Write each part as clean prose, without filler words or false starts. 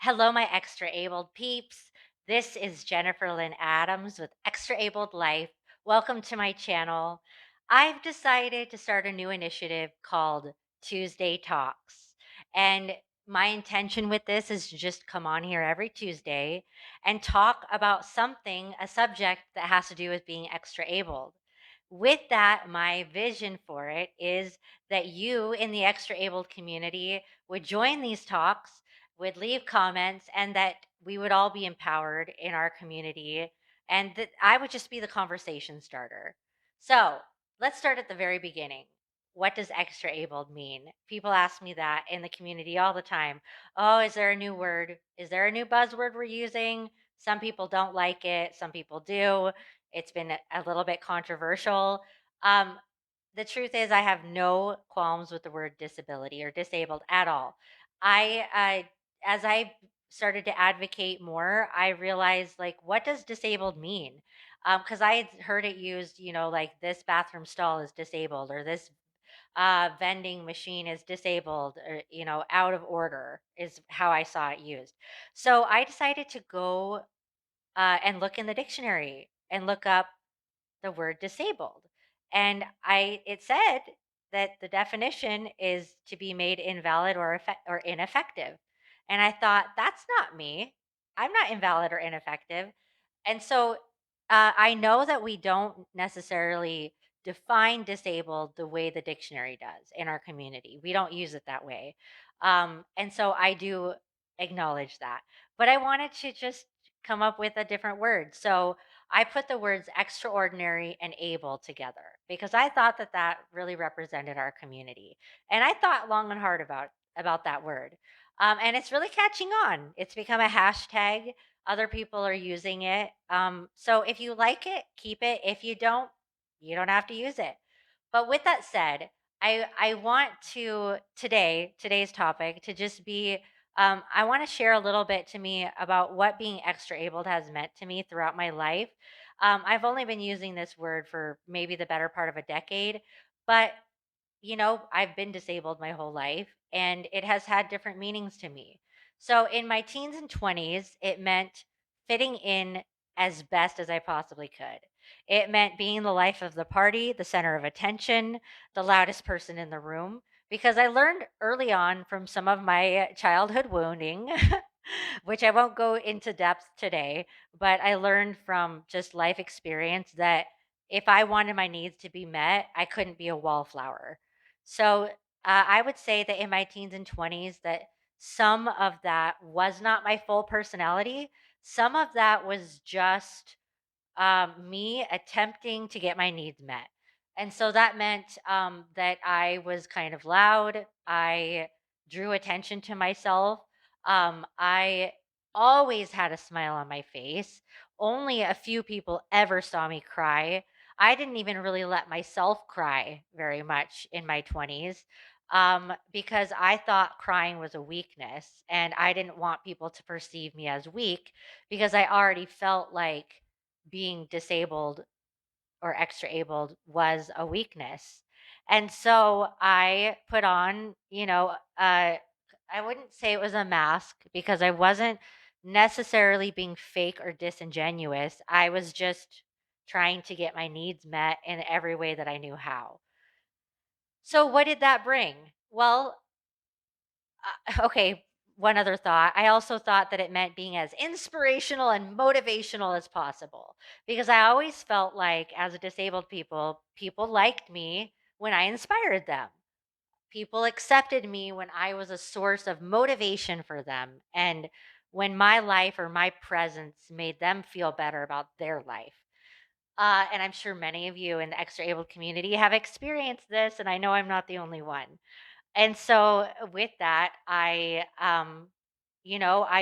Hello, my extra abled peeps. This is Jennifer Lynn Adams with Extra Abled Life. Welcome to my channel. I've decided to start a new initiative called Tuesday Talks. And my intention with this is to just come on here every Tuesday and talk about something, a subject that has to do with being extra abled. With that, my vision for it is that you in the extra abled community would join these talks, would leave comments, and that we would all be empowered in our community, and that I would just be the conversation starter. So let's start at the very beginning. What does extra abled mean? People ask me that in the community all the time. Oh, is there a new word? Is there a new buzzword we're using? Some people don't like it, some people do. It's been a little bit controversial. Um, the truth is, I have no qualms with the word disability or disabled at all. As I started to advocate more, I realized, like, what does disabled mean? Because I had heard it used, like this bathroom stall is disabled, or this vending machine is disabled, or out of order is how I saw it used. So I decided to go and look in the dictionary and look up the word disabled. And it said that the definition is to be made invalid or ineffective. And I thought, that's not me. I'm not invalid or ineffective. And so I know that we don't necessarily define disabled the way the dictionary does in our community. We don't use it that way. And so I do acknowledge that. But I wanted to just come up with a different word. So I put the words extraordinary and able together because I thought that that really represented our community. And I thought long and hard about that word. And it's really catching on. It's become a hashtag. Other people are using it. So if you like it, keep it. If you don't, you don't have to use it. But with that said, I want to today's topic to just be I want to share a little bit to me about what being extra abled has meant to me throughout my life. I've only been using this word for maybe the better part of a decade, but I've been disabled my whole life and it has had different meanings to me. So in my teens and 20s, it meant fitting in as best as I possibly could. It meant being the life of the party, the center of attention, the loudest person in the room, because I learned early on from some of my childhood wounding, which I won't go into depth today, but I learned from just life experience that if I wanted my needs to be met, I couldn't be a wallflower. So I would say that in my teens and 20s, that some of that was not my full personality. Some of that was just me attempting to get my needs met. And so that meant that I was kind of loud. I drew attention to myself. I always had a smile on my face. Only a few people ever saw me cry. I didn't even really let myself cry very much in my 20s because I thought crying was a weakness and I didn't want people to perceive me as weak because I already felt like being disabled or extra abled was a weakness. And so I put on, I wouldn't say it was a mask because I wasn't necessarily being fake or disingenuous. I was just trying to get my needs met in every way that I knew how. So, what did that bring? Well, okay, one other thought. I also thought that it meant being as inspirational and motivational as possible because I always felt like as a disabled people liked me when I inspired them. People accepted me when I was a source of motivation for them and when my life or my presence made them feel better about their life. And I'm sure many of you in the extra able community have experienced this, and I know I'm not the only one. And so with that, I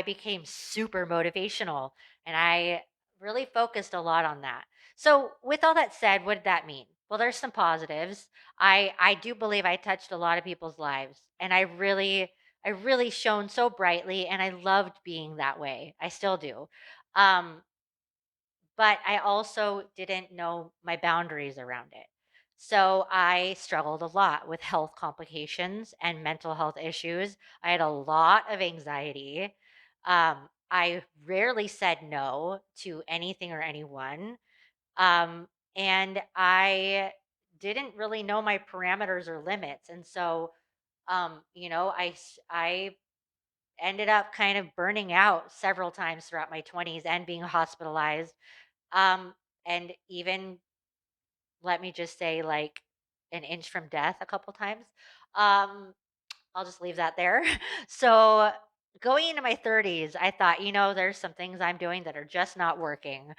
became super motivational and I really focused a lot on that. So with all that said, what did that mean? Well, there's some positives. I do believe I touched a lot of people's lives and I really shone so brightly and I loved being that way. I still do. Um, but I also didn't know my boundaries around it. So I struggled a lot with health complications and mental health issues. I had a lot of anxiety. I rarely said no to anything or anyone. Um, and I didn't really know my parameters or limits. And so, I ended up kind of burning out several times throughout my 20s and being hospitalized. Um, and even, let me just say, like, an inch from death a couple times. Um, I'll just leave that there. So, going into my 30s, I thought, there's some things I'm doing that are just not working,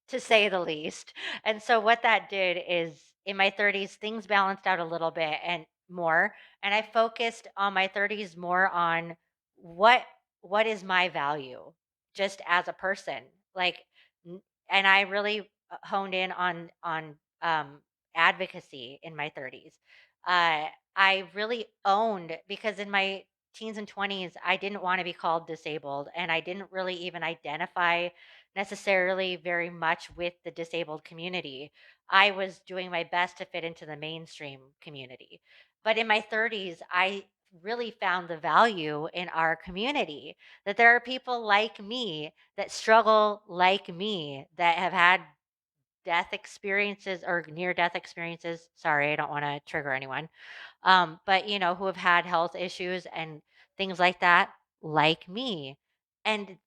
to say the least. And so, what that did is in my 30s, things balanced out a little bit and more. And I focused on my 30s more on what what is my value just as a person. Like, n- and I really honed in on advocacy in my 30s. Uh, I really owned, because in my teens and 20s, I didn't want to be called disabled, and I didn't really even identify necessarily very much with the disabled community. I was doing my best to fit into the mainstream community. But in my 30s, I really found the value in our community, that there are people like me that struggle like me, that have had death experiences or near death experiences. Sorry, I don't want to trigger anyone. But who have had health issues and things like me. And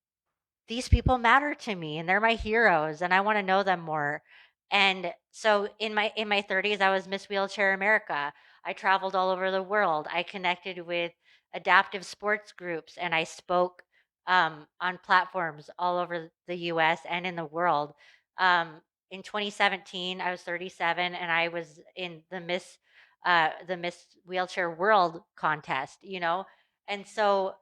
these people matter to me, and they're my heroes, and I want to know them more. And so in my 30s, I was Miss Wheelchair America. I traveled all over the world. I connected with adaptive sports groups, and I spoke on platforms all over the US and in the world. In 2017, I was 37, and I was in the Miss Wheelchair World contest, and so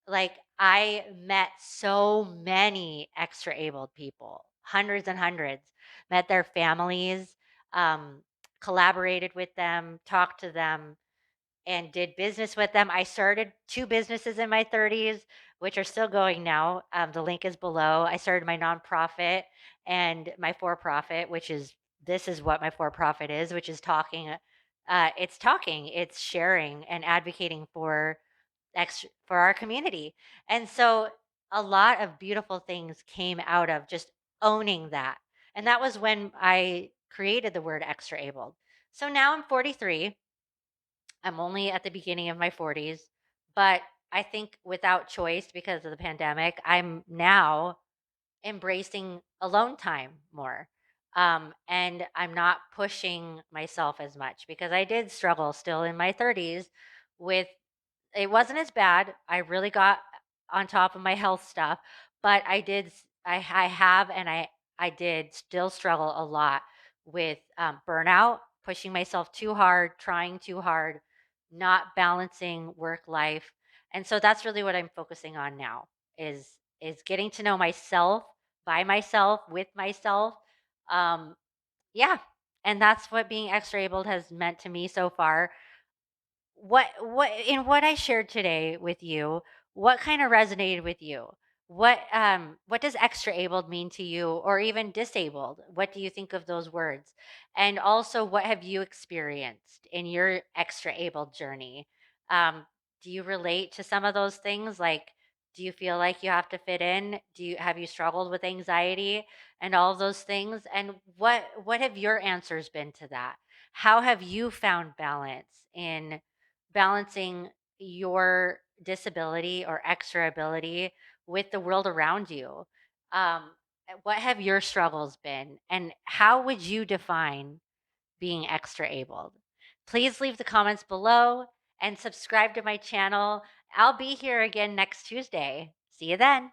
like, I met so many extra abled people, hundreds and hundreds, met their families, um, collaborated with them, talked to them, and did business with them. I started two businesses in my 30s, which are still going now. The link is below. I started my nonprofit and my for profit, which is this is what my for profit is, which is talking. It's sharing and advocating for our community. And so a lot of beautiful things came out of just owning that. And that was when I created the word extra abled. So now I'm 43. I'm only at the beginning of my 40s, but I think without choice because of the pandemic, I'm now embracing alone time more. And I'm not pushing myself as much, because I did struggle still in my 30s with, it wasn't as bad. I really got on top of my health stuff, but I have, and I did still struggle a lot with burnout, pushing myself too hard, trying too hard, not balancing work life. And so that's really what I'm focusing on now, is getting to know myself, by myself, with myself. Um, yeah. And that's what being extra abled has meant to me so far. What I shared today with you, what kind of resonated with you? What does extra abled mean to you, or even disabled? What do you think of those words? And also, what have you experienced in your extra abled journey? Um, do you relate to some of those things? Like, do you feel like you have to fit in? Have you struggled with anxiety and all of those things? And what have your answers been to that? How have you found balance in balancing your disability or extra ability with the world around you? Um, what have your struggles been, and how would you define being extra abled? Please leave the comments below and subscribe to my channel. I'll be here again next Tuesday. See you then.